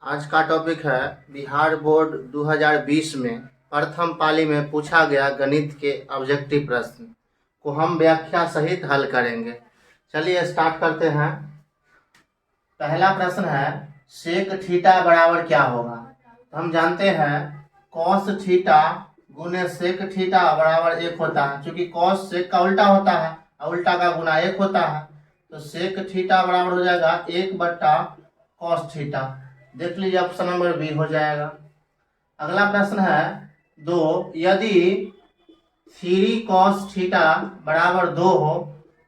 आज का टॉपिक है बिहार बोर्ड 2020 में प्रथम पाली में पूछा गया गणित के ऑब्जेक्टिव प्रश्न को हम व्याख्या सहित हल करेंगे। चलिए स्टार्ट करते हैं। पहला प्रश्न है सेक थीटा बराबर क्या होगा। तो हम जानते हैं कॉस थीटा गुने सेक थीटा बराबर 1 होता है, क्योंकि कॉस सेक का उल्टा होता है और उल्टा का गुना 1 होता है। तो सेक थीटा बराबर हो जाएगा 1/कॉस थीटा। देख लीजिए ऑप्शन नंबर बी हो जाएगा। अगला प्रश्न है 2, यदि 3 कॉस थीटा बराबर 2 हो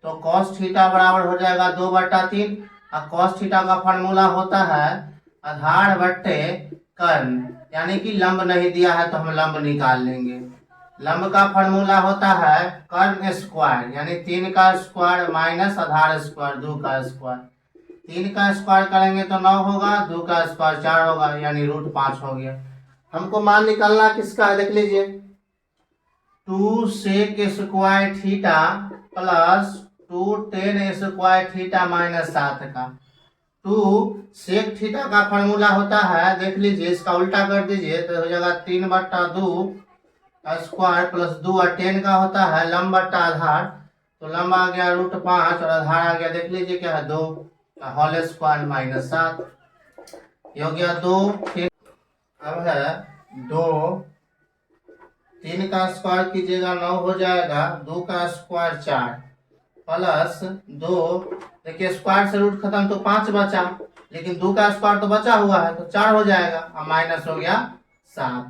तो कॉस थीटा बराबर हो जाएगा 2/3। और कॉस थीटा का फार्मूला होता है आधार बट्टे कर्ण, यानी कि लंब नहीं दिया है तो हम लंब निकाल लेंगे। लंब का फार्मूला होता है कर्ण स्क्वायर, यानी 3 का स्क्वायर माइनस आधार स्क्वायर 2 का स्क्वायर। 3 का स्क्वायर करेंगे तो 9 होगा, 2 का स्क्वायर 4 होगा, यानी √5 हो गया। हमको मान निकालना किसका है, देख लीजिए 2 sec square theta plus 2 tan square theta minus 7 का। 2 सेक थीटा का फार्मूला होता है, देख लीजिए इसका उल्टा कर दीजिए तो हो जाएगा 3/2 स्क्वायर प्लस 2 और 10 का होता है लंब बट्टा आधार। तो लंब आ गया √5 और आधार आ गया, देख लीजिए क्या है 2 होल स्क्वायर माइनस 7। ये हो गया 2। अब है 2 3 का स्क्वायर कीजिएगा 9 हो जाएगा, 2 का स्क्वायर 4 प्लस 2, देखिए स्क्वायर से रूट खत्म तो 5 बचा, लेकिन 2 का स्क्वायर तो बचा हुआ है तो 4 हो जाएगा और माइनस हो गया 7।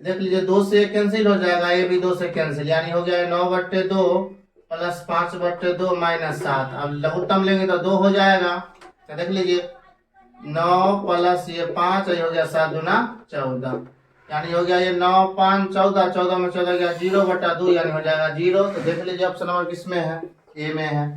देख लीजिए 2 से कैंसिल हो जाएगा, ये भी 2 से कैंसिल, यानी हो गया 9/2 प्लस 5/2 माइनस 7। अब लघुत्तम लेंगे तो 2 हो जाएगा। तो देख लीजिए 9 प्लस ये 5, ये हो गया 7 दूना 14, यानी हो गया ये 9 5 14, 14 में 14 गया 0/2, यानी हो जाएगा 0। तो देख लीजिए ऑप्शन नंबर किस में है, ए में है।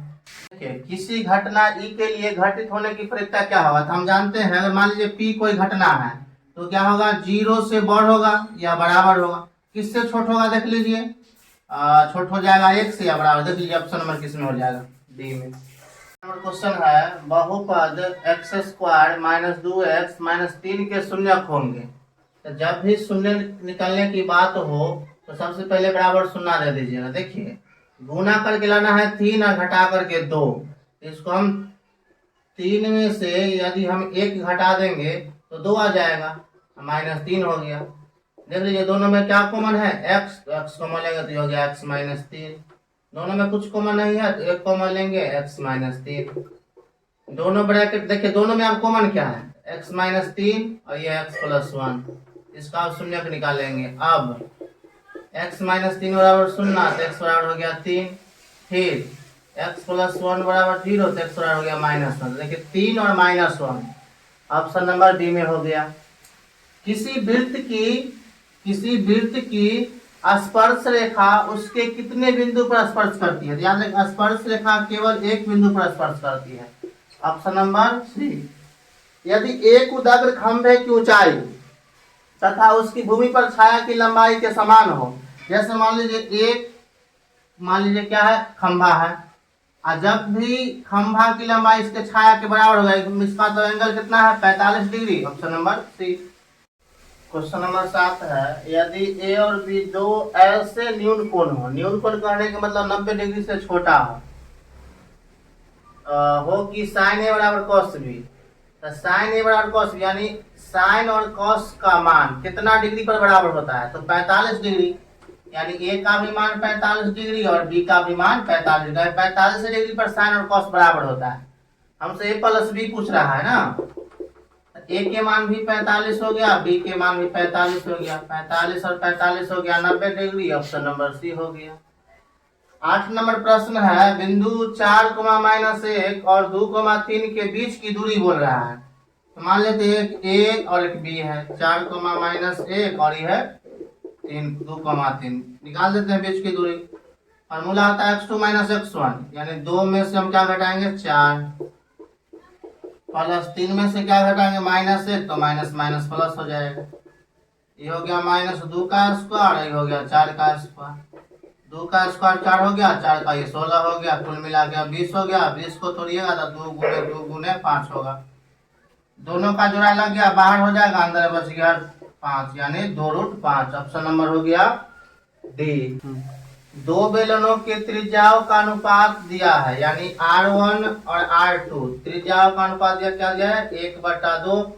देखिए किसी घटना ई के लिए घटित होने की प्रक्रिया क्या होगा। तो हम जानते हैं अगर मान लीजिए पी कोई घटना है तो क्या होगा, 0 से बड़ होगा या बराबर होगा। किससे छोट होगा, देख लीजिए छोट हो जाएगा 1 से या बराबर। देख लीजिए ऑप्शन नंबर किस में हो जाएगा, डी में। नंबर क्वेश्चन है बहुपद x² - 2x - 3 के शून्यक होंगे। तो जब भी शून्य निकलने की बात हो तो सबसे पहले बराबर शून्य दे दीजिएगा। देखिए गुना करके लाना है 3 और घटा करके 2। इसको हम 3 में से यदि हम 1 घटा देंगे तो 2 आ जाएगा, -3 हो गया। देख लीजिए दोनों में क्या कॉमन है, x, तो x कॉमन लेंगे तो हो गया x - 3। दोनों में कुछ कॉमन नहीं है तो 1 कॉमन लेंगे x - 3। दोनों ब्रैकेट देखिए दोनों में आप कॉमन क्या है, x - 3 और ये x + 1। इसका आप शून्य निकालेंगे। अब x - 3 बराबर 0 तो x बराबर हो गया 3। फिर x + 1 बराबर 0 तो x बराबर हो गया -1। देखिए 3 और -1 ऑप्शन नंबर डी में हो गया। किसी वृत्त की स्पर्श रेखा उसके कितने बिंदु पर स्पर्श करती है। ध्यान रखें स्पर्श रेखा केवल एक बिंदु पर स्पर्श करती है, ऑप्शन नंबर सी। यदि एक उदग्र खंभे की ऊंचाई तथा उसकी भूमि पर छाया की लंबाई के समान हो, जैसे मान लीजिए क्या है, खंभा है, और जब भी खंभा की लंबाई इसके छाया के बराबर होगा, इसका तो एंगल कितना है 45 degree, option number C. Question number 7 है यदि ए और बी दो ऐसे न्यून कोण हो, न्यून कोण कहने का मतलब 90 डिग्री से छोटा हो कि साइन ए बराबर कॉस बी। तो साइन ए बराबर कॉस बी यानी साइन और कॉस का मान कितना डिग्री पर बराबर होता है, तो 45 डिग्री, यानी ए का भी मान 45 डिग्री और बी का भी मान 45 डिग्री। 45 डिग्री पर साइन और कॉस बराबर होता है। हमसे ए प्लस बी पूछ रहा है ना, ए के मान भी 45 हो गया, बी के मान भी 45 हो गया, 45 और 45 हो गया 90 डिग्री, ऑप्शन नंबर सी हो गया। 8 नंबर प्रश्न है बिंदु 4, -1 और 2, 3 के बीच की दूरी बोल रहा है। तो मान लेते हैं एक ए और एक बी है, 4, -1 और ये है 2, 3 निकाल देते हैं बीच की दूरी। फॉर्मूला आता है x2 - x1, यानी 2 में से हम क्या घटाएंगे 4 प्लस 3 में से क्या घटाएंगे -1, तो माइनस माइनस प्लस हो जाएगा। ये हो गया -2 का स्क्वायर, ये हो गया 4 का स्क्वायर। 2 का स्क्वायर 4 हो गया, 4 का ये 16 हो गया, कुल मिला के 20 हो गया। 20 को तोड़िएगा तो 2 × 2 × 5 होगा। दोनों का जोड़ा लग गया, बाहर हो जाएगा, अंदर बच गया 5, यानी 2√5। ऑप्शन नंबर हो गया डी। दो बेलनों के त्रिज्याओं का अनुपात दिया है, यानी R1 और R2 त्रिज्याओं का अनुपात दिया, क्या दिया है 1/2।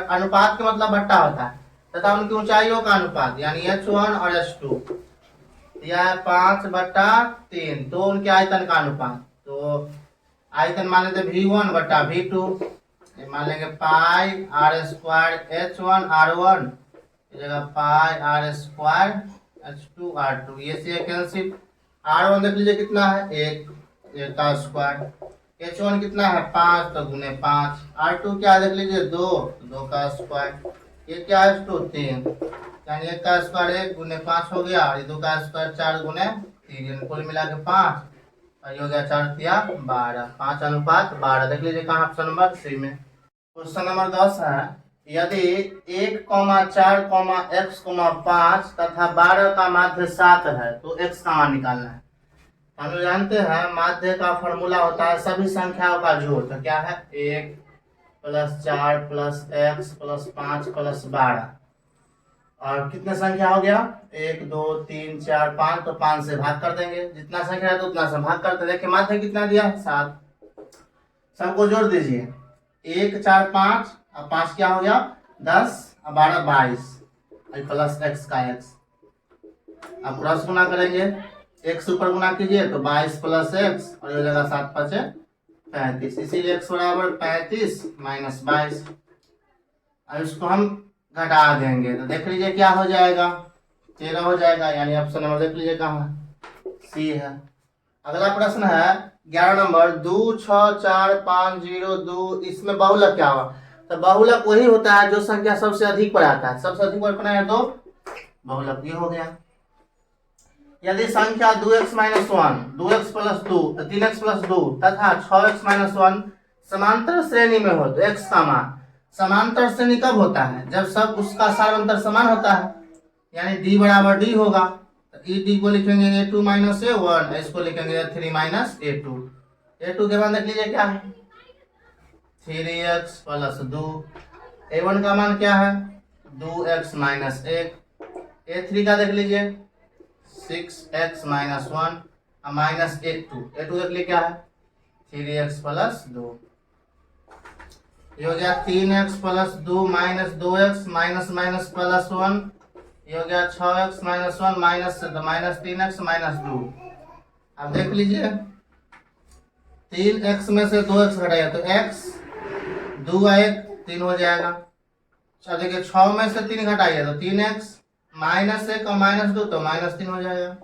अनुपात के मतलब बट्टा होता है, तथा उनकी ऊंचाइयों का अनुपात यानी H1 और H2 दिया है 5/3। तो उनके आयतन का अनुपात, तो आयतन मान लेते V1/V2, मान लेंगे पाई R² H1 R1 जगह पाई R² H2 R2, ये से कैंसिल। R1 देख लीजिए कितना है 1 का स्क्वायर, H1 कितना है 5 तो गुने 5, R2 क्या देख लीजिए 2 का स्क्वायर, ये क्या है 3, यानी 1 का स्क्वायर 1 गुने 5 हो गया, और 2 का स्क्वायर 4 गुने 3, कुल मिला के 5, और ये हो गया 4×3=12, 5:12। देख लीजिए कहाँ, ऑप्शन नंबर सी में। क्वेश्चन नंबर 10 है, यदि 1,4,x,5 तथा 12 का माध्य 7 है तो x का मान निकालना है। हम लोग जानते हैं माध्य का फॉर्मूला होता है सभी संख्याओं का जोड़, तो क्या है 1 + 4 + x + 5 + 12, और कितने संख्या हो गया 1 2 3 4 5, तो 5 से भाग कर देंगे, जितना संख्या है तो उतना से भाग करते। देखिए माध्य कितना दिया 7, सबको जोड़ दीजिए 1 4 5 और 5 क्या हो गया 10 और 12 22, प्लस x का x, अब क्रॉस गुना करेंगे, x ऊपर गुना कीजिए तो 22 + x, और ये हो जाएगा 7×5 = 35, इसीलिए x = 35 - 22। अब इसको हम घटा देंगे तो देख लीजिए क्या हो जाएगा 13 हो जाएगा, यानी ऑप्शन नंबर देख लीजिए कहाँ सी है। अगला प्रश्न है 11 नंबर, 2 6 4 5 0 2, इसमें बहुलक क्या हुआ, तो बहुलक वही होता है जो संख्या सबसे अधिक पर आता है, सबसे अधिक पर है तो बहुलक ये हो गया। यदि संख्या 2x - 1 2x + 2 3x + 2 तथा 6x - 1 समांतर श्रेणी में हो तो x का मान, समांतर श्रेणी कब होता है जब सब उसका सारवंतर समान होता है, यानी d = d होगा, तो d को लिखेंगे a2 - a1, इसको लिखेंगे a3 - a2। a2 के मान देख लीजिए क्या है 3x + 2, a1 का मान क्या है 2x - 1, a3 का देख लीजिए 6x - 1 और -a2 देख लीजिए क्या है 3x + 2, ये हो गया 3x + 2 - 2x -+1, ये हो गया 6x - 1 -3x -2। अब देख लीजिए 3x में से 2x घटाया तो x 2 और 1 3 हो जाएगा। अच्छा देखिए 6 में से 3 घटाइए तो 3x -1 और -2 तो -3 हो जाएगा,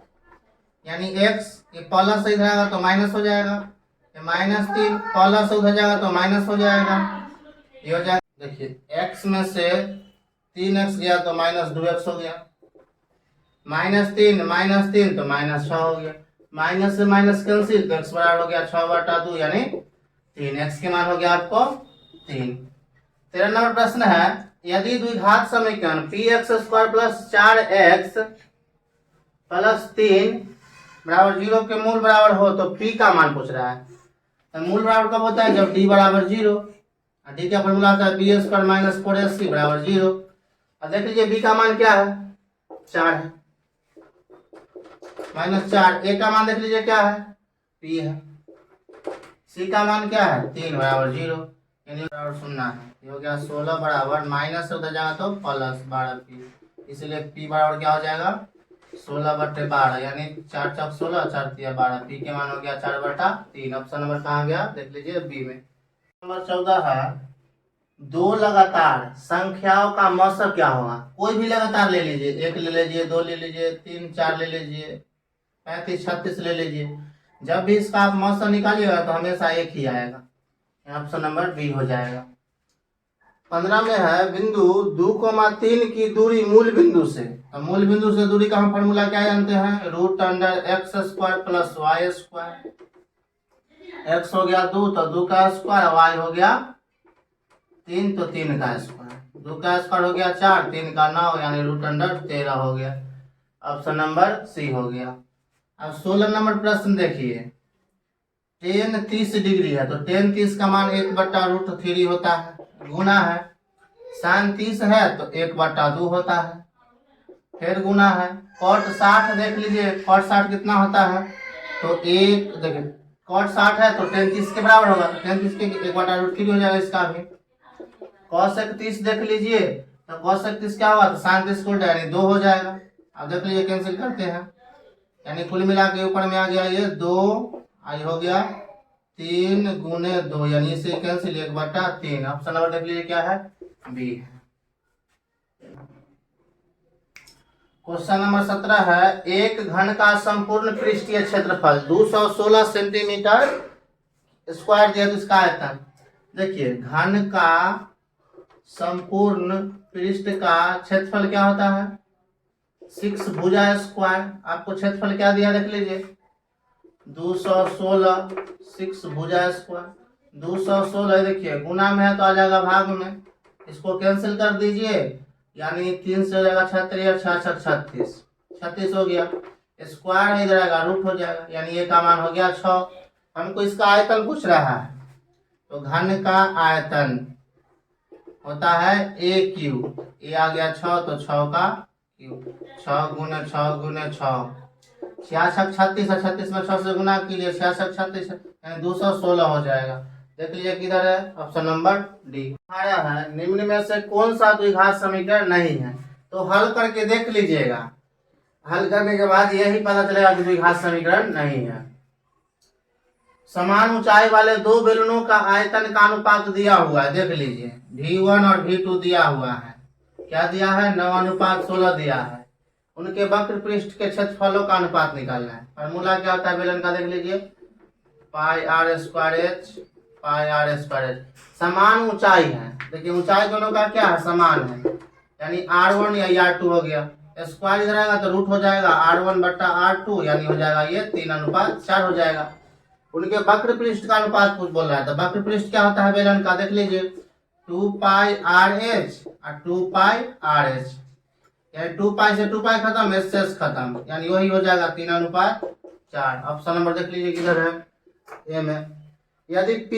यानी x ये प्लस से इधर आएगा तो माइनस हो जाएगा, ये -3 प्लस से उधर जाएगा तो माइनस हो जाएगा, ये हो जाएगा। देखिए x में से 3x गया तो -2x हो गया, -3 तो -6 हो गया, माइनस से माइनस कैंसिल तो x बराबर हो गया 6/2, यानी 3x के मान हो गया आपको 3। 13 नंबर प्रश्न है, यदि द्विघात समीकरण px² + 4x + 3 बराबर 0 के मूल बराबर हो तो p का मान पूछ रहा है। तो मूल बराबर कब होता है जब d = 0, और d का फॉर्मूला होता है b² - 4ac = 0। अब देख लीजिए b का मान क्या है 4 है, -4, a का मान देख लीजिए क्या है p है, c का मान क्या है 3 = 0, यानी बराबर 0 है। ये हो गया 16 बराबर माइनस से उधर जाएगा तो +12p, इसलिए p बराबर क्या हो जाएगा 16/12, यानी 4 × 16 4 × 12, p के मान हो गया 4/3। ऑप्शन नंबर कहाँ गया देख लीजिए बी में। नंबर 14 है, दो लगातार संख्याओं का मौसम क्या होगा, कोई भी लगातार ले लीजिए, 1 ले लीजिए 2 ले लीजिए 3 4 ले लीजिए 35 36 ले लीजिए, जब भी इसका आप मौसम निकालिएगा तो हमेशा एक ही आएगा, ऑप्शन नंबर बी हो जाएगा। 15 में है, बिंदु 2,3 की दूरी मूल बिंदु से, तो मूल बिंदु से दूरी का हम फॉर्मूला क्या जानते हैं √x² + y², x हो गया 2 तो 2 का स्क्वायर, y हो गया 3 तो 3 का स्क्वायर, 2 का स्क्वायर हो गया 4 3 का 9, यानी √13 हो गया, ऑप्शन नंबर सी हो गया। अब 16 नंबर प्रश्न देखिए, tan 30 डिग्री है तो tan 30 का मान 1/√3 होता है, गुना है, साइन 30 है तो 1/2 होता है, फिर गुना है। कॉट 60 देख लीजिए, कॉट 60 कितना होता है, तो एक देखिए कॉट 60 है तो टेन 30 के बराबर होगा, तो टेन 30 के 1/√3 हो जाएगा इसका भी। कॉसेक 30 देख लीजिए, तो कॉसेक 30 क्या हुआ, तो साइन 30 उल्टा यानी 2 हो जाएगा। अब देख लीजिए कैंसिल करते हैं, यानी कुल मिला के ऊपर में आ गया ये 2, आई हो गया 3 गुने 2, यानी इसे कैंसिल 1/3। ऑप्शन नंबर देख लीजिए क्या है, बी है। क्वेश्चन नंबर 17 है, एक घन का संपूर्ण पृष्ठीय क्षेत्रफल 216 सेंटीमीटर स्क्वायर दिया, तो इसका आयतन देखिए, घन का संपूर्ण पृष्ठ का क्षेत्रफल क्या होता है, 6 भुजा स्क्वायर। आपको क्षेत्रफल क्या दिया देख लीजिए, 216, 6 भुजा स्क्वायर 216, देखिए गुना में है तो आ जाएगा भाग में, इसको कैंसिल कर दीजिए, यानी 3 से हो जाएगा 36, 36 36 हो गया, स्क्वायर इधर आएगा रूट हो जाएगा, यानी ये का मान हो गया 6। हमको इसका आयतन पूछ रहा है, तो घन का आयतन होता है ए क्यूब, ये आ गया 6 तो 6 का क्यूब, 6 गुने 6 गुने 6, 66 36 है, 36 में 6 से गुना कीजिए, 66 36 यानी 216 हो जाएगा। देख लीजिए किधर है, ऑप्शन नंबर डी आया है। निम्न में से कौन सा द्विघात समीकरण नहीं है, तो हल करके देख लीजिएगा, हल करने के बाद यही पता चलेगा कि द्विघात समीकरण नहीं है। समान ऊंचाई वाले दो बेलनों का आयतन का अनुपात दिया हुआ है, देख लीजिए V1 और V2 दिया हुआ है, क्या दिया है, 9:16 दिया है। उनके वक्र पृष्ठ के क्षेत्रफलों का अनुपात निकालना है। फॉर्मूला क्या होता है बेलन का, देख लीजिए πr²h πr²h। समान ऊंचाई है, देखिए ऊंचाई दोनों का क्या है, समान है, यानी r1 या r2 हो गया, स्क्वायर इधर आएगा तो रूट हो जाएगा, r1/r2 यानी हो जाएगा ये 3:4 हो जाएगा। उनके वक्र पृष्ठ का अनुपात कुछ बोल रहा है, तो वक्र पृष्ठ क्या होता है बेलन का, देख लीजिए 2πrh और 2πrh, यानी 2π से 2π खत्म, एस से खत्म, यानी वही हो जाएगा 3:4। ऑप्शन नंबर देख लीजिए किधर है, ए में। यदि P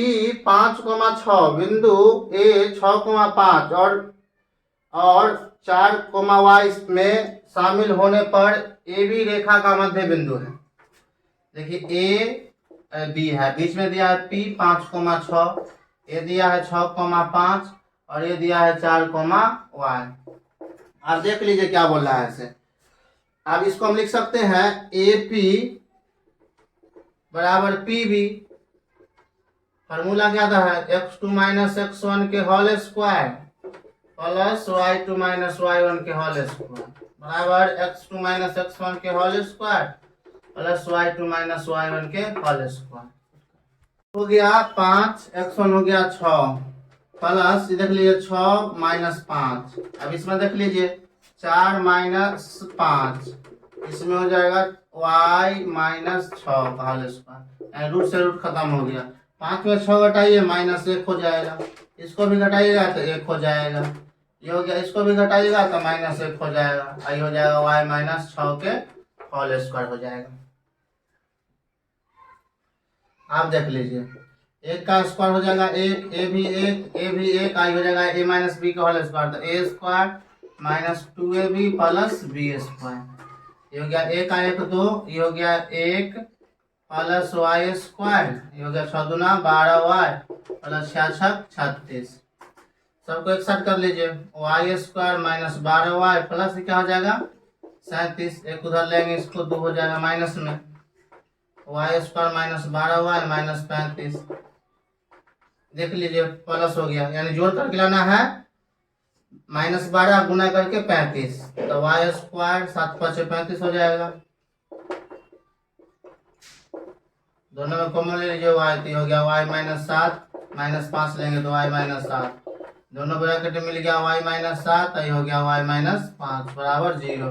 5,6 बिंदु A 6,5 और 4,y में शामिल होने पर AB रेखा का मध्य बिंदु है। देखिए A B है, बीच में दिया है P 5,6, ये दिया है 6,5 और ये दिया है 4,y। आप देख लीजिए क्या बोल रहा है इसे। अब इसको हम लिख सकते हैं AP बराबर PB। फॉर्मूला क्या था, x2 - x1 के whole square plus y2 - y1 के होल स्क्वायर बराबर x2 - x1 के whole square plus y2 - y1 के होल स्क्वायर। हो गया 5, x1 हो गया 6 प्लस देख लीजिए 6 - 5। अब इसमें देख लीजिए 4 - 5, इसमें हो जाएगा y - 6 का होल स्क्वायर, रूट से रूट खत्म हो गया। 5 में 6 घटाइए -1 हो जाएगा, इसको भी घटाइएगा तो 1 हो जाएगा, ये हो गया, इसको भी घटाइएगा तो -1 हो जाएगा, आई हो जाएगा y - 6 के होल स्क्वायर हो जाएगा। आप देख लीजिए 1 का स्क्वायर हो जाएगा ए भी 1, आई हो जाएगा a - b का होल स्क्वायर, तो a² - 2ab प्लस b², ये हो गया 1 का 1 2, ये हो गया 1 प्लस y², ये हो गया 6 दूना 12y प्लस 6 36। सबको एक साथ कर लीजिए, y² - 12y प्लस क्या हो जाएगा 37, एक उधर लेंगे इसको 2 हो जाएगा माइनस में, y² - 12y -35। देख लीजिए प्लस हो गया, यानी जोड़ करके लाना है, -12 गुना करके 35, तो y² 7 5 35 हो जाएगा। दोनों में कॉमन ले लीजिए y, तो हो गया y -7 -5 लेंगे तो y -7, दोनों ब्रैकेट में मिल गया y -7, ये हो गया y -5 बराबर 0।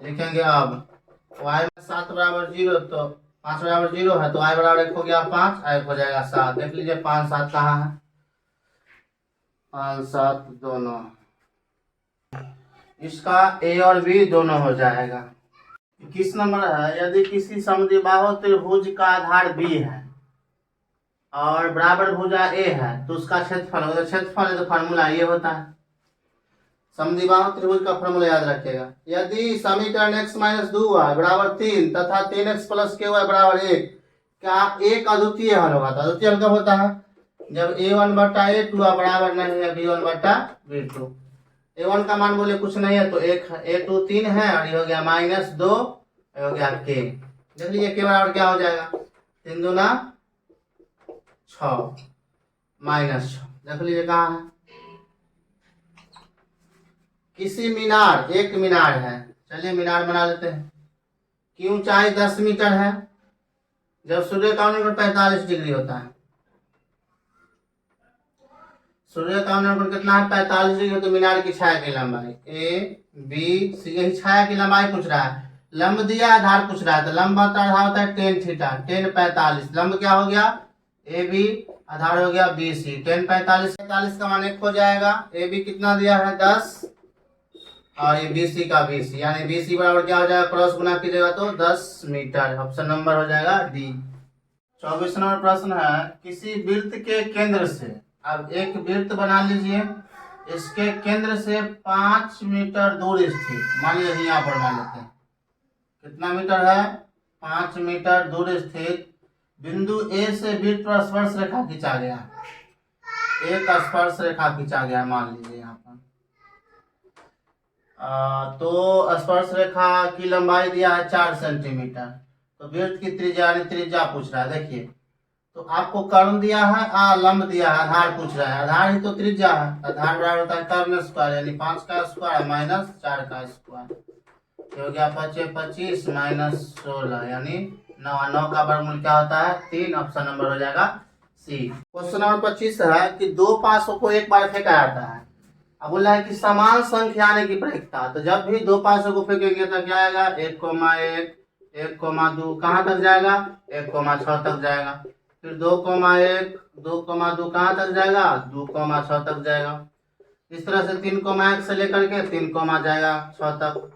लिखेंगे अब y - 7 बराबर 0, तो 5 बराबर 0 है, तो y बराबर 1 हो गया 5, 1 हो जाएगा 7। देख लीजिए 5 7 कहाँ है, 5 7 दोनों, इसका a और b दोनों हो जाएगा। किस नंबर है, यदि किसी समद्विबाहु त्रिभुज का आधार b है, और बराबर भुजा ए है तो उसका क्षेत्रफल होगा, क्षेत्रफल है तो फार्मूला ये होता है। समद्विबाहु त्रिभुज का फार्मूला याद रखिएगा। यदि समीकरण x माइनस 2y बराबर 3 तथा 3x प्लस ky बराबर 1 क्या एक अद्वितीय हल होगा? तो अद्वितीय हल कब होता है? जब a1 बटा a2 बराबर नहीं है b1 बटा b2। a1 का मान बोले कुछ नहीं है तो एक a2 3 है और ये हो गया -2, ये हो गया k। देख लीजिए k बराबर क्या हो जाएगा, 3 दूना 6 -6। देख लीजिए कहाँ है। किसी मीनार, एक मीनार है, चलिए मीनार बना लेते हैं, की ऊंचाई 10 मीटर है जब सूर्य का कोण 45 डिग्री होता है। सूर्य का कोण कितना है? 45 डिग्री। तो मीनार की छाया की लंबाई ABC, यही छाया की लंबाई पूछ रहा है। लंब दिया, आधार पूछ रहा है, तो लंब आधार होता है tan थीटा, tan 45। लंब क्या हो गया? AB, आधार हो गया BC। tan 45 का मान 1 हो जाएगा। AB कितना दिया है? 10 और ये BC का BC, यानी BC बराबर क्या हो जाएगा? क्रॉस गुना कीजिएगा तो 10 मीटर। ऑप्शन नंबर हो जाएगा डी। 24 नंबर प्रश्न है, किसी वृत्त के केंद्र से, अब एक वृत्त बना लीजिए, इसके केंद्र से 5 मीटर दूर स्थित, मान लीजिए यहाँ पर मान लेते हैं, कितना मीटर है? 5 मीटर दूर स्थित बिंदु A से वृत्त पर स्पर्श रेखा खींचा गया। एक स्पर्श रेखा खींचा गया मान लीजिए यहाँ पर। तो स्पर्श रेखा की लंबाई दिया है 4 सेंटीमीटर। तो वृत्त की त्रिज्या यानी त्रिज्या पूछ रहा है। देखिए तो आपको कर्ण दिया है, लंब दिया है, आधार पूछ रहा है। आधार ही तो त्रिज्या है, आधार बराबर होता है कर्ण स्क्वायर यानी 5 का स्क्वायर माइनस 4 का स्क्वायर। हो गया 25 25 माइनस 16 यानी 9। 9 का वर्गमूल क्या होता है? 3। ऑप्शन नंबर हो जाएगा सी। क्वेश्चन नंबर 25 है कि दो पासों को एक बार फेंका जाता है। अब बोला है कि समान संख्या आने की प्रायिकता। तो जब भी दो पासों को फेंकेंगे तो क्या आएगा? 1,1 1,2 कहाँ तक जाएगा? 1,6 तक जाएगा। फिर 2,1 2,2 कहाँ तक जाएगा? 2,6 तक जाएगा। इस तरह से 3,1 से लेकर के 3, जाएगा 6 तक।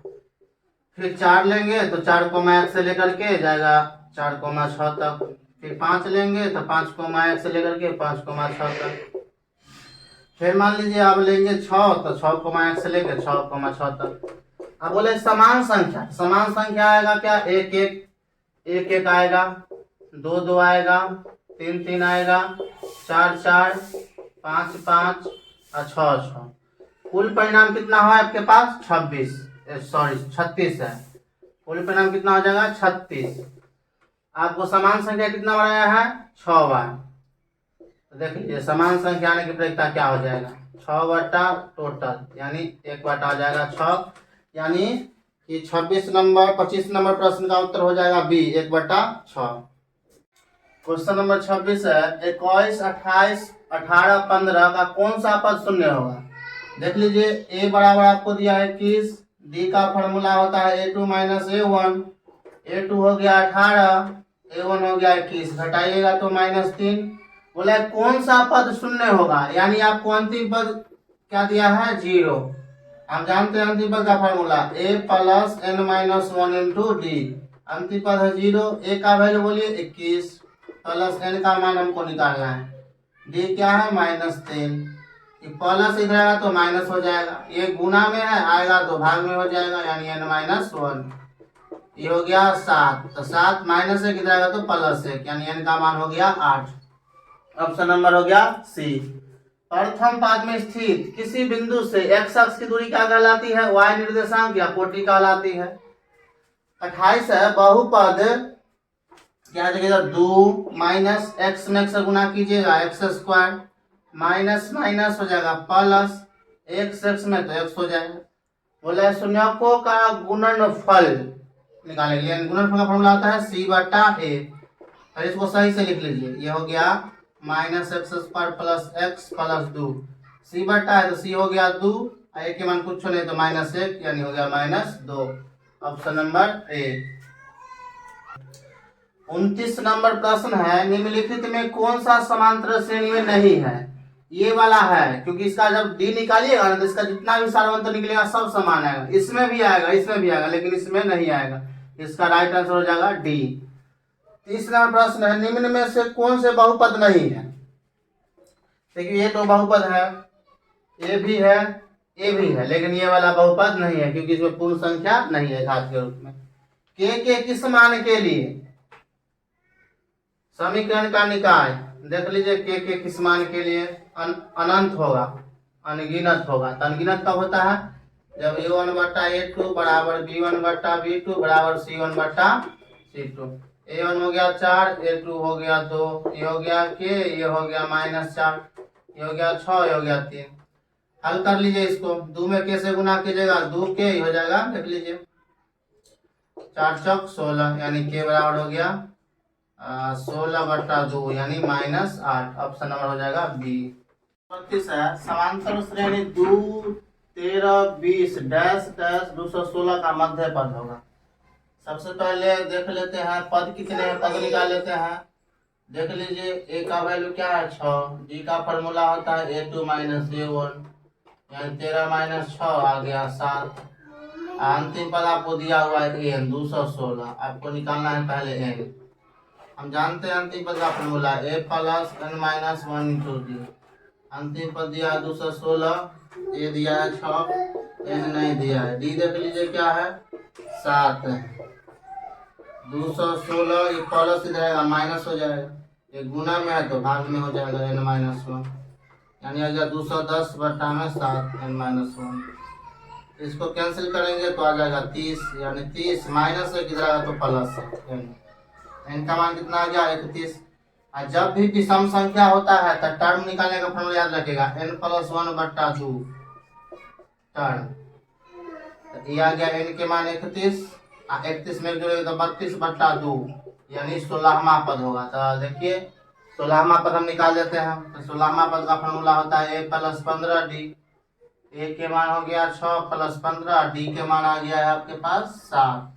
फिर 4 लेंगे तो 4,1 से लेकर के जाएगा 4,6 तक। फिर 5 लेंगे तो 5,1 से लेकर के 5,6 तक। फिर मान लीजिए अब लेंगे 6 तो 6,1 से लेकर 6,6 तक। अब बोले समान संख्या, समान संख्या आएगा क्या? 1 1 1 1 आएगा, 2 2 आएगा, 3 3 आएगा, 4 4 5 5 और 6 6। कुल परिणाम कितना हुआ आपके पास? 36 है। कुल परिणाम कितना हो जाएगा? 36। आपको समान संख्या कितना बनाया है? 6 बार। तो देख लीजिए समान संख्या आने की प्रायिकता क्या हो जाएगा? 6 बटा टोटल यानी 1 बटा हो जाएगा 6, यानी कि 25 नंबर प्रश्न का उत्तर हो जाएगा बी, 1 बटा 6। क्वेश्चन नंबर 26 है, 21 28 18 15 का कौन सा पद शून्य होगा? देख लीजिए a बराबर आपको दिया है 21, d का फॉर्मूला होता है a2 माइनस a1, a2 हो गया 18, a1 हो गया 21, घटाइएगा तो -3। बोला कौन सा पद शून्य होगा, यानी आपको अंतिम पद क्या दिया है? 0। हम जानते हैं अंतिम पद का formula a plus n minus 1 into D. अंतिम पद है 0, a का वैल्यू बोलिए 21 प्लस n का मान हमको निकालना है, d क्या है? -3। प्लस इधर आएगा तो माइनस हो जाएगा, ये गुना में है आएगा तो भाग में हो जाएगा यानी n-1। ये हो गया 7, तो 7 माइनस 1 इधर आएगा तो +1 यानी n का मान हो गया 8। ऑप्शन नंबर हो गया सी। प्रथम पाद में स्थित किसी बिंदु से x अक्ष की दूरी क्या कहलाती है? y निर्देशांक या कोटि कहलाती है। 28 है, बहुपद क्या जगह 2 माइनस x में x गुना कीजिएगा x² माइनस माइनस हो जाएगा प्लस x में तो x हो जाएगा। बोला शून्यकों का गुणनफल निकालने के लिए गुणनफल का फॉर्मूला आता है c बटा a। और इसको सही से लिख लीजिए, ये हो गया -x² plus x plus 2, c बटा है तो c हो गया 2, a के मान कुछ नहीं तो -1 यानी हो गया -2। Option number A. 29 नंबर प्रश्न है, निम्नलिखित में कौन सा समांतर श्रेणी में नहीं है? ये वाला है, क्योंकि इसका जब डी निकालिएगा ना तो इसका जितना भी सारवंत निकलेगा सब समान आएगा। इसमें भी आएगा, इसमें भी आएगा, लेकिन इसमें नहीं आएगा। इसका राइट आंसर हो जाएगा डी। तीसरा प्रश्न है, निम्न में से कौन से बहुपद नहीं है? देखिए ये तो बहुपद है, ए भी है, ए भी है, लेकिन ये वाला बहुपद नहीं है क्योंकि इसमें पूर्ण संख्या नहीं है घात के रूप में। के किस मान के लिए? समीकरण का निकाय देख लीजिए, के किस मान के लिए? अनंत होगा, अनगिनत होगा। तो अनगिनत कब होता है? जब a1 बट्टा a2 बराबर b1 बट्टा b2 बराबर c1 बट्टा c2। a1 हो गया 4, a2 हो गया 2, ये हो गया के, ये हो गया -4, ये हो गया 6, ये हो गया 3। हल कर लीजिए इसको, 2 में के से गुना कीजिएगा, 2 के ही हो जाएगा। देख लीजिए 4 चौक 16, यानी के बराबर हो गया 16 बट्टा 2 यानी -8। ऑप्शन नंबर हो जाएगा बी। 32 है, समांतर श्रेणी 2 13 20 डैश डैश 216 का मध्य पद होगा। सबसे पहले देख लेते हैं पद कितने हैं, पद निकाल लेते हैं। देख लीजिए ए का वैल्यू क्या है 6, बी का फॉर्मूला होता है a2 - a1, यानी 13 - 6 आ गया 7। अंतिम पद आपको दिया हुआ है n 216, आपको निकालना है पहले n। हम जानते हैं अंतिम पद का formula a plus n minus 1 into D. अंतिम पद दिया है 216, ए दिया है 6, n नहीं दिया है, डी देख लीजिए क्या है 7 है। 216 ये प्लस इधर आएगा माइनस हो जाएगा, ये गुना में है तो भाग में हो जाएगा n माइनस 1, यानी आ गया 210 बट्टा में 7 n माइनस 1। इसको कैंसिल करेंगे तो आ जाएगा 30, यानी 30 माइनस है किधर आएगा तो प्लस है। n का मान कितना आ गया 31। और जब भी विषम संख्या होता है तो टर्म निकालने का फॉर्मूला याद रखेगा n + 1 बट्टा 2 टर्म। ये आ गया n के मान 31, 31 में जोड़ेंगे तो 32 बट्टा 2 यानी 16वां पद होगा। तो देखिए 16वां पद हम निकाल देते हैं। तो 16वां पद का फॉर्मूला होता है a + 15 डी। a के मान हो गया 6 + 15, डी के मान आ गया है आपके पास 7।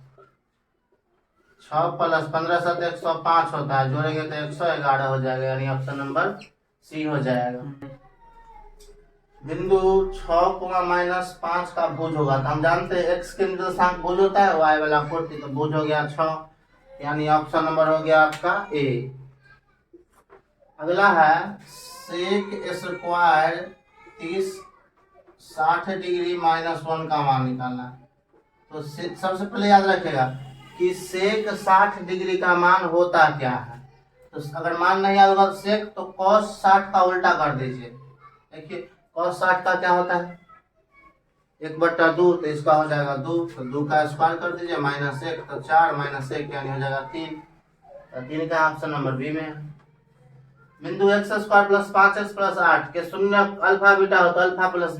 6 + 15 7 105 होता है, जोड़ेंगे तो 111 हो जाएगा, यानी ऑप्शन नंबर सी हो जाएगा। बिंदु 6, -5 का भुज होगा। तो हम जानते हैं x के निर्देशांक भुज होता है y वाला 40, तो भुज हो गया 6, यानी ऑप्शन नंबर हो गया आपका ए। अगला है सेक स्क्वायर 30 60 डिग्री -1 का मान निकालना है। तो सबसे पहले याद रखेगा कि सेक 60 डिग्री का मान होता क्या है। तो अगर मान नहीं याद होगा सेक तो cos 60 का उल्टा कर दीजिए। देखिए cos 60 का क्या होता है 1/2, तो इसका हो जाएगा 2, तो 2 का स्क्वायर कर दीजिए -1 तो 4 -1 यानी हो जाएगा 3। तो 3 का ऑप्शन नंबर बी में है। बिंदु x² + 5x + 8 के शून्य अल्फा बीटा हो तो अल्फा प्लस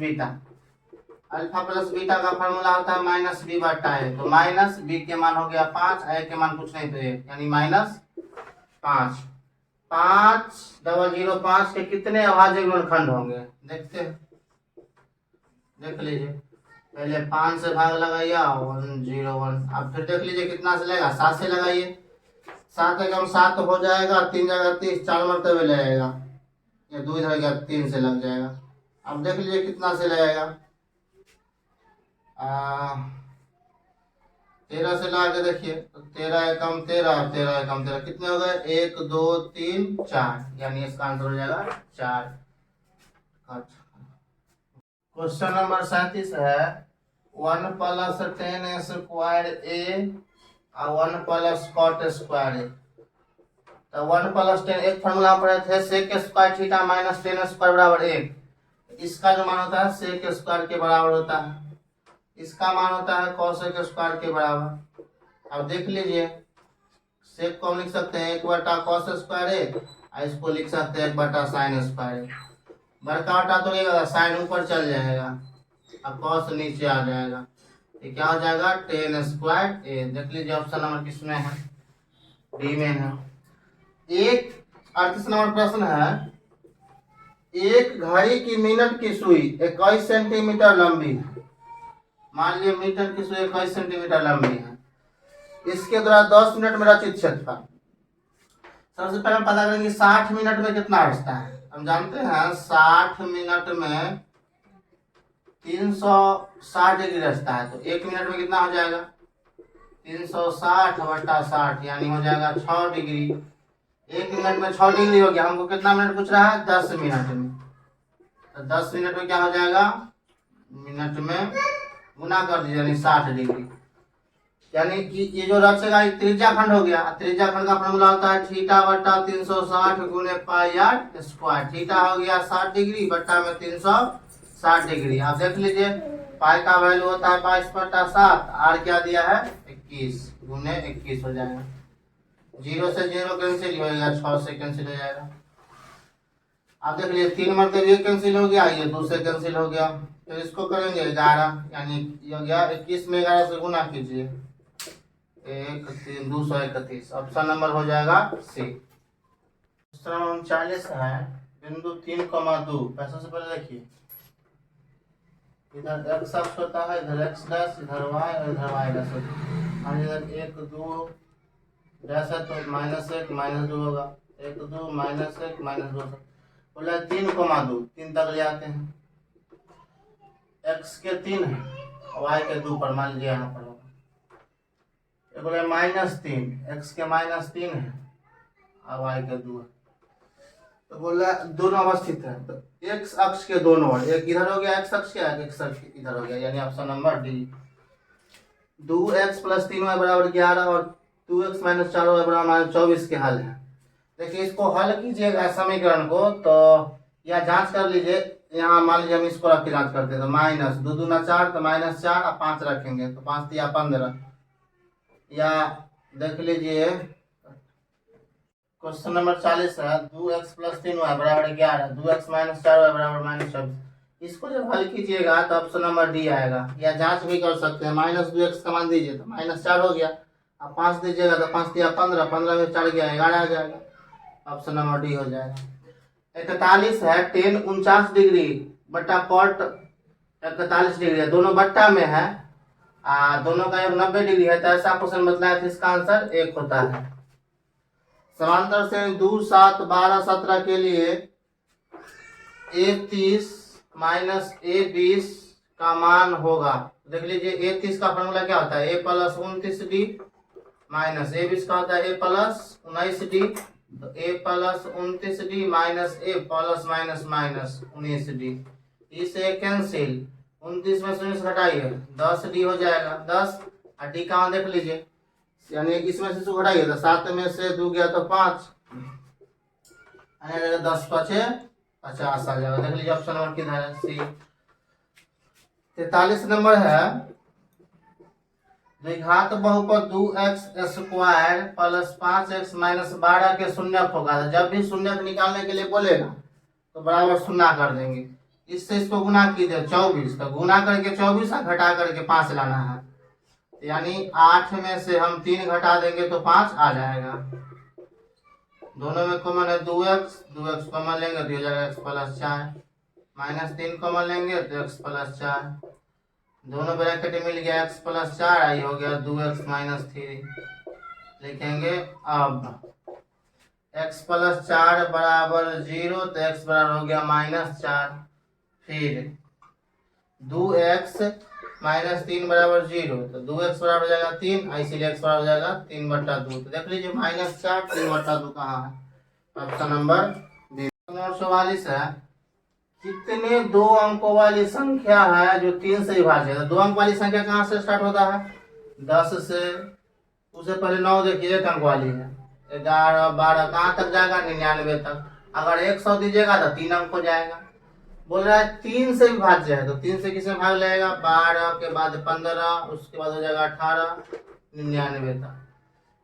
बीटा का फॉर्मूला होता है -b/a। तो -b के मान हो गया 5, a के मान कुछ नहीं तो 1, यानी -5। 5005 के कितने अभाज्य गुणनखंड होंगे देखते हैं। देख लीजिए पहले 5 से भाग लगाइए 101, अब फिर देख लीजिए कितना से लगेगा 7 से लगाइए। 7 एकम 7 हो जाएगा, 3 जगह 30, 4 मरतबे लगेगा, ये 2 इधर गया 3 से लग जाएगा। अब देख लीजिए कितना से लगेगा 13 से लगा के देखिए, तो 13 एकम 13, 13 एकम 13 कितने हो गए 1 2 3 4, यानी इसका आंसर हो जाएगा 4। क्वेश्चन नंबर 37 है 1 + tan स्क्वायर a और 1 + cot स्क्वायर a। तो 1 + tan एक फॉर्मूला पढ़े थे sec square theta - tan square बराबर 1। इसका जो मान होता है sec स्क्वायर के बराबर होता है, इसका मान होता है cos स्क्वायर के बराबर। अब देख लीजिए sec को हम लिख सकते हैं 1/cos स्क्वायर a, इसको लिख सकते हैं 1/sin स्क्वायर a। बड़का हटा तो नहीं, साइन ऊपर चल जाएगा और cos नीचे आ जाएगा, ये क्या हो जाएगा tan स्क्वायर a। देख लीजिए ऑप्शन नंबर किसमें है, बी में है। एक 38 नंबर प्रश्न है, एक घड़ी की मिनट की सुई 21 सेंटीमीटर लंबी है। मान लिया मीटर की सुई 21 सेंटीमीटर लंबी है, इसके द्वारा 10 मिनट में रचित क्षेत्रफल। सबसे पहले हम पता करेंगे 60 मिनट में कितना बचता है। हम जानते हैं 60 मिनट में 360 डिग्री रचता है, तो 1 मिनट में कितना हो जाएगा 360/60 यानी हो जाएगा 6 डिग्री। 1 मिनट में 6 डिग्री हो गया। हमको कितना मिनट पूछ रहा है? 10 मिनट में। तो 10 मिनट में क्या हो जाएगा? मिनट में गुना कर दीजिए यानी 60 डिग्री। यानी कि ये जो रचेगा ये त्रिज्या खंड हो गया। त्रिज्या खंड का फॉर्मूला होता है θ/360 गुने πr²। थीटा हो गया 60 डिग्री बट्टा में 360 डिग्री। आप देख लीजिए पाई का वैल्यू होता है 22/7। आर क्या दिया है? 21 गुने 21 हो जाएगा। 0 से 0 कैंसिल हो जाएगा, 6 से कैंसिल हो जाएगा। आप देख लीजिए 3 मरतब ये कैंसिल हो गया, ये 2 से कैंसिल हो गया। तो इसको करेंगे 11 यानी ये हो गया 21 में 11 से गुना कीजिए 231। ऑप्शन नंबर हो जाएगा सी। दूसरा 39 है बिंदु 3,2। पैसों से पहले देखिए इधर x अक्ष होता है, इधर x डैश, इधर y और इधर y डैश होता है। और इधर 1 2 डैश है तो -1 -2 होगा। 1 2 -1 -2 बोला 3,2। 3 तक ले आते हैं। x के 3 है y के 2 पर मान लीजिए यहाँ पर होगा। बोले -3 x के -3 है और y के 2 है। तो बोला दोनों अवस्थित है तो x अक्ष के दोनों ओर, एक इधर हो गया x अक्ष के, x अक्ष इधर हो गया यानी option number D. 2x + 3y = 11 और 2x - 4y = -24 के हल है। देखिए इसको हल कीजिएगा समीकरण को तो या जांच कर लीजिए। यहाँ मान लीजिए हम इसको रख के जांच करते हैं तो माइनस 2 दूना 4 तो -4 और 5 रखेंगे तो 5 तिया 15। या देख लीजिए क्वेश्चन नंबर 40 है 2x + 3y = 11, 2x - 4y = -24। इसको जब हल कीजिएगा तो ऑप्शन नंबर डी आएगा। या जांच भी कर सकते हैं, -2x का मान दीजिए तो -4 हो गया। अब 5 दीजिएगा तो 5 तिया 15, 15 में 4 गया 11 आ जाएगा। ऑप्शन नंबर डी हो जाएगा। 41 है tan 49 डिग्री बट्टा cot 41 डिग्री है, दोनों बट्टा में है। दोनों का योग 90 डिग्री है तो ऐसा क्वेश्चन बताया तो इसका आंसर 1 होता है। समांतर से 2 7 12 17 के लिए A30 - A20 का मान होगा। देख लीजिए A30 का फॉर्मूला क्या होता है? A + 29D माइनस A20 का होता है A + 19D। तो A + 29D minus A + -19D। इसे कैंसिल 29 में 0 से घटाइए 10D हो जाएगा 10 और D का मान देख लीजिए यानी इसमें से घटाइए तो 7 में से 2 गया तो 5 10 × 5 = 50 आ जाएगा। देख लीजिए ऑप्शन नंबर किधर है? सी। 43 नंबर है द्विघात बहुपद 2x² + 5x - 12 के शून्यक होगा। जब भी शून्यक निकालने के लिए बोलेगा तो बराबर शून्य कर देंगे। इससे इसको गुना कीजिए 24 तो गुना करके 24 और घटा करके 5 लाना है यानी 8 में से हम 3 घटा देंगे तो 5 आ जाएगा। दोनों में कॉमन है 2x, 2x कॉमन लेंगे तो हो जाएगा x + 4 -3 कॉमन लेंगे तो x + 4। दोनों ब्रैकेट मिल गया x + 4 आई हो गया 2x - 3। लिखेंगे अब x + 4 = 0 तो x बराबर हो गया -4। फिर 2x - 3 = 0 तो 2x बराबर हो जाएगा 3 इसीलिए x बराबर हो जाएगा 3/2। तो देख लीजिए -4 3/2 कहाँ है? Option number D. 44 है कितने 2 अंकों वाली संख्या है जो 3 से विभाज्य है? 2 अंक वाली संख्या कहाँ से स्टार्ट होता है? 10 से। उससे पहले 9 देखिए 1 अंक वाली है। 11 12 कहाँ तक जाएगा? 99 तक। अगर 100 दीजिएगा तो 3 अंक हो जाएगा। बोल रहा है 3 से विभाज्य है तो 3 से किसमें भाग लगेगा? 12 के बाद 15 उसके बाद हो जाएगा 18 99 तक।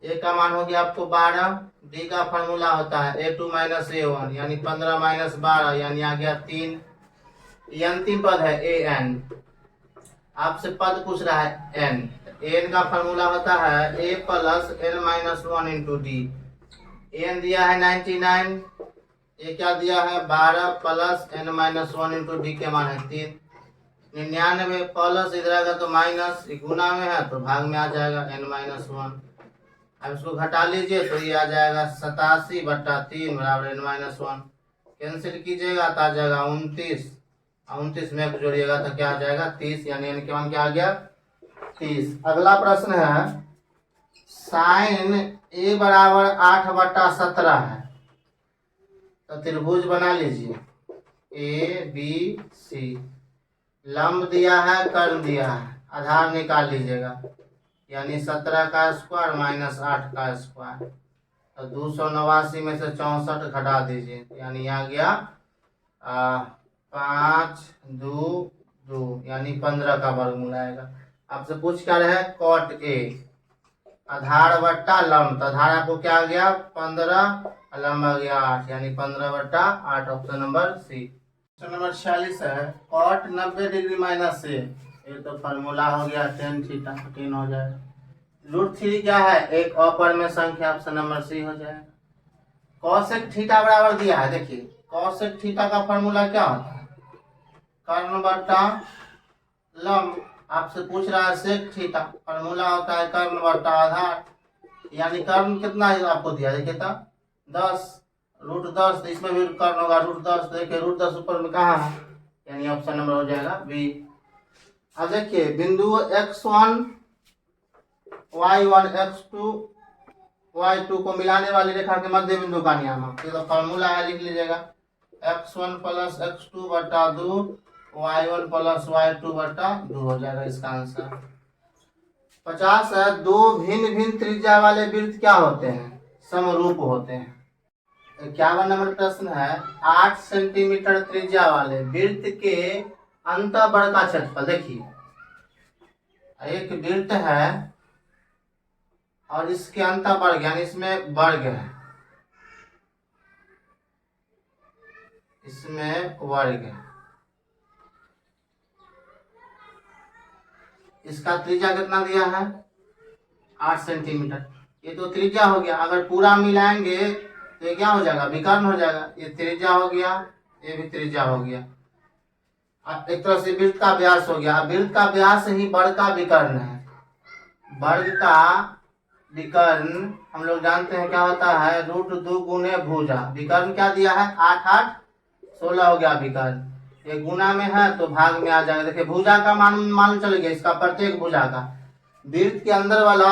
ए का मान हो गया आपको 12। डी का फॉर्मूला होता है A2 - A1 यानी 15 - 12 यानी आ गया 3। ये अंतिम पद है an। आपसे पद पूछ रहा है n। n का फॉर्मूला होता है A + n - 1 × d। n दिया है 99, ये क्या दिया है 12 + n - 1 × d के मान है 3। 99 प्लस इधर आएगा तो माइनस, गुना में है तो भाग में आ जाएगा n - 1। अब इसको घटा लीजिए तो ये आ जाएगा 87/3 = n - 1। कैंसिल कीजिएगा तो आ जाएगा 29 और 29 में एक जोड़िएगा तो क्या आ जाएगा 30 यानी n के मान क्या आ गया 30। अगला प्रश्न है साइन ए बराबर 8/17 है, तो त्रिभुज बना लीजिए ए बी सी। लंब दिया है, कर्ण दिया है, आधार निकाल लीजिएगा, यानी 17 का स्क्वायर माइनस 8 का स्क्वायर, तो 289 में से 64 घटा दीजिए, यानी आ गया 5 2 2, यानी 15 का वर्गमूल आएगा। आपसे पूछ क्या रहे, कॉट ए आधार बट्टा लंब, तो आधार आपको क्या आ गया 15, लंब आ गया 8, यानी 15/8, option number C. Question number 46 है, कॉट 90 डिग्री माइनस से, ये तो फार्मूला हो गया tan थीटा, 10 हो जाएगा। √3 क्या है, एक अपरिमेय संख्या, ऑप्शन नंबर सी हो जाएगा। कॉसेक थीटा बराबर दिया है, देखिए कॉसेक थीटा का फार्मूला क्या होता है, कर्ण बट्टा लंब। आपसे पूछ रहा है सेक थीटा, फार्मूला होता है कर्ण बट्टा आधार, यानी कर्ण कितना है आपको दिया, देखिए तो 10, √10, तो इसमें भी कर्ण होगा √10, तो देखिए √10 ऊपर में कहाँ है, यानी ऑप्शन नंबर हो जाएगा बी। अब देखिए बिंदु x1 y1 x2 y2 को मिलाने वाली रेखा के मध्य बिंदु का नियामक, ये तो फार्मूला है, लिख लीजिएगा x1 + x2/2 y1 + y2/2 हो जाएगा इसका आंसर। 50 है, दो भिन्न भिन्न त्रिज्या वाले वृत्त क्या होते हैं, समरूप होते हैं। 51 नंबर प्रश्न है, 8 सेंटीमीटर त्रिज्या वाले वृत्त के अंतःवर्ग का क्षेत्रफल, देखिए एक वृत्त है और इसके अंतःवर्ग यानी इसमें वर्ग है, इसमें वर्ग है, इसका त्रिज्या कितना दिया है 8 सेंटीमीटर, ये तो त्रिज्या हो गया। अगर पूरा मिलाएंगे तो ये क्या हो जाएगा, विकर्ण हो जाएगा, ये त्रिज्या हो गया, ये भी त्रिज्या हो गया, एक तरह से वृत्त का व्यास हो गया। वृत्त का व्यास ही वर्ग का विकर्ण है, वर्ग का विकर्ण हम लोग जानते हैं क्या होता है, √2 गुने भुजा, विकर्ण क्या दिया है 8 8 16 हो गया विकर्ण, ये गुना में है तो भाग में आ जाएगा। देखिए भुजा का मान मालूम चल गया, इसका प्रत्येक भुजा का, वृत्त के अंदर वाला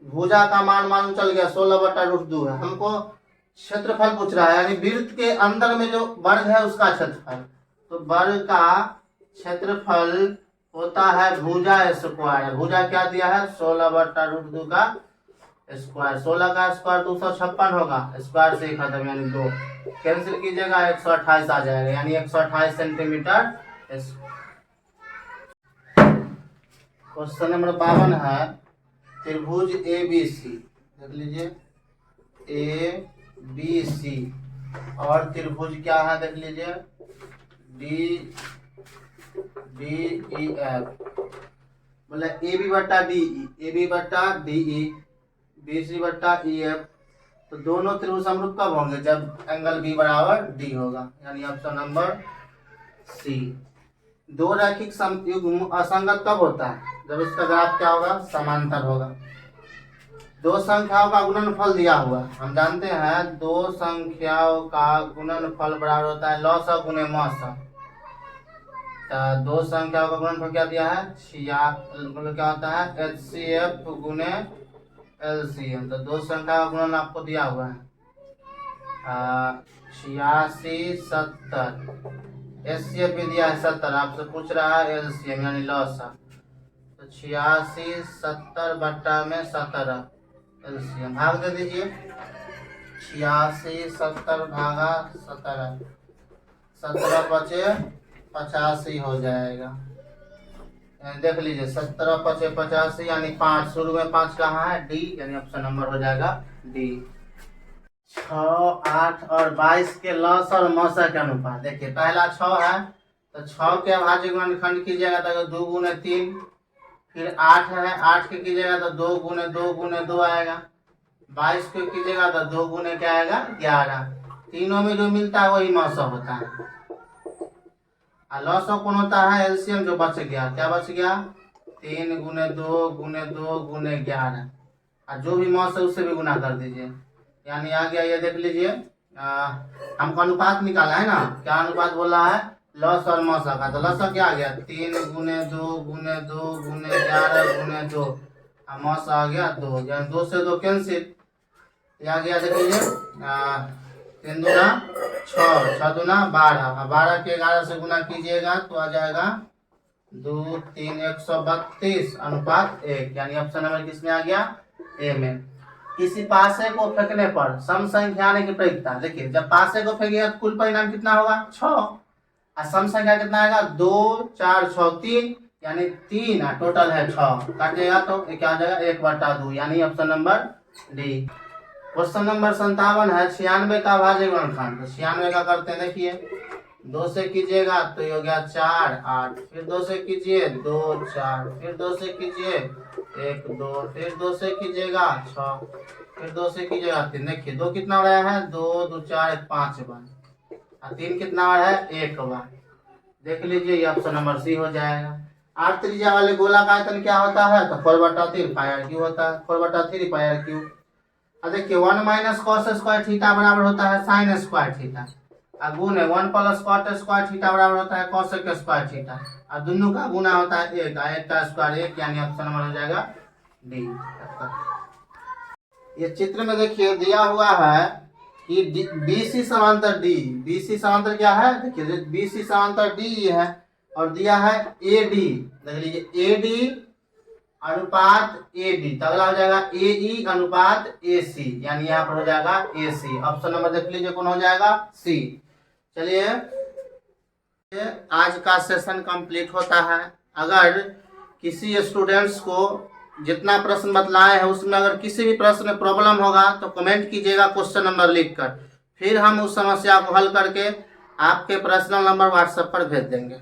भुजा का मान मालूम चल गया 16/√2 है। हमको क्षेत्रफल पूछ रहा है, यानी वृत्त के अंदर में जो वर्ग है उसका क्षेत्रफल, तो वर्ग का क्षेत्रफल होता है भुजा स्क्वायर, भुजा क्या दिया है 16/√2 का स्क्वायर, 16 का स्क्वायर 256 होगा, स्क्वायर से खत्म यानी 2 कैंसिल कीजिएगा, 128 आ जाएगा, यानी 128 सेंटीमीटर। क्वेश्चन नंबर 52 है, त्रिभुज ABC, देख लीजिए ABC और त्रिभुज क्या है देख लीजिए DEF, बोले AB/DE, BC/EF, तो दोनों त्रिभुज समरूप कब होंगे, जब एंगल B = D होगा, यानी ऑप्शन नंबर सी। दो रैखिक युग्म असंगत कब होता है, जब इसका ग्राफ क्या होगा, समांतर होगा। दो संख्याओं का गुणनफल दिया हुआ, हम जानते हैं दो संख्याओं का गुणनफल बराबर होता है लॉ गुने मॉस। दो संख्याओं का गुणनफल क्या दिया है, मतलब क्या होता है HCF गुने LCM, तो दो संख्या का गुणन आपको दिया हुआ है 86 70, HCF भी दिया है 70, आपसे पूछ रहा है LCM यानी लॉसा, तो 86 70/17 LCM भाग दे दीजिए, 86 70 भागा 17, 17 बचे 85 हो जाएगा, देख लीजिए 17 5 85, यानी 5, शुरू में 5 कहाँ है डी, यानी ऑप्शन नंबर हो जाएगा डी। 6 8 और 22 के लॉस और मौसा के अनुपात, देखिए पहला 6 है तो 6 के अभाज्य गुणनखंड कीजिएगा तो 2 गुने 3, फिर 8 है 8 के कीजिएगा तो 2 गुने 2 गुने 2 आएगा, 22 को कीजिएगा तो 2 गुने क्या आएगा 11, तीनों में जो मिलता है वही मौसा होता है। लॉस कौन होता है, एलसीएम, जो बच गया क्या बच गया 3 गुने 2 गुने 2 गुने 11, और जो भी मौस है उससे भी गुना कर दीजिए, यानी आ गया, ये देख लीजिए हमको अनुपात निकाला है ना, क्या अनुपात बोला है लॉस और मौसा का, तो लॉस क्या आ गया 3 गुने 2 गुने 2 गुने 11 गुने 2, मास आ गया 2, यानी 2 से 2 कैंसिल, ये आ गया देख लीजिए 3 दूना 6, 6 दूना 12, 12 के 11 से गुना कीजिएगा तो आ जाएगा 2 3 132 अनुपात 1, यानी ऑप्शन नंबर किसमें आ गया, ए में। किसी पासे को फेंकने पर सम संख्या आने की प्रयोगिता, देखिए जब पासे को फेंकेगा तो कुल परिणाम कितना होगा 6, और सम संख्या कितना आएगा 2 4 6 3, यानी 3 और टोटल है 6, काटिएगा तो क्या आ जाएगा 1/2, यानी option number D. Question number 57 है 96 का अभाज्य गुणनखंड। तो 96 का करते हैं, देखिए 2 से कीजिएगा तो ये हो गया 4 8, फिर 2 से कीजिए 2 4, फिर 2 से कीजिए 1 2, फिर 2 से कीजिएगा 6, फिर 2 से कीजिएगा 3। देखिए 2 कितना हो रहा है 2 2 4 1 5 बार, और 3 कितना हो रहा है 1 बार। देख लीजिए ये ऑप्शन नंबर सी हो जाएगा। 8 त्रिज्या वाले गोला का आयतन क्या होता है, तो 4/3 पाई आर क्यू होता है, 4/3 पाई आर क्यू। अब देखिए 1 माइनस कॉस स्क्वायर थीटा बराबर होता है साइन स्क्वायर थीटा, और गुण है 1 प्लस कॉट स्क्वायर थीटा बराबर होता है कॉसेक स्क्वायर थीटा, और दोनों का गुना होता है 1, 1 का स्क्वायर 1, यानी ऑप्शन नंबर हो जाएगा डी। ये चित्र में देखिए दिया हुआ है कि BC समांतर डी, BC समांतर क्या है, देखिए BC समांतर डी है, और दिया है AD, देख लीजिए AD अनुपात AB, तो अगला हो जाएगा AE अनुपात AC, यानी यहाँ पर हो जाएगा AC। ऑप्शन नंबर देख लीजिए कौन हो जाएगा, सी। चलिए आज का सेशन कंप्लीट होता है। अगर किसी स्टूडेंट्स को जितना प्रश्न बतलाए हैं उसमें अगर किसी भी प्रश्न में प्रॉब्लम होगा तो कमेंट कीजिएगा क्वेश्चन नंबर लिखकर, फिर हम उस समस्या को हल करके आपके पर्सनल नंबर व्हाट्सएप पर भेज देंगे।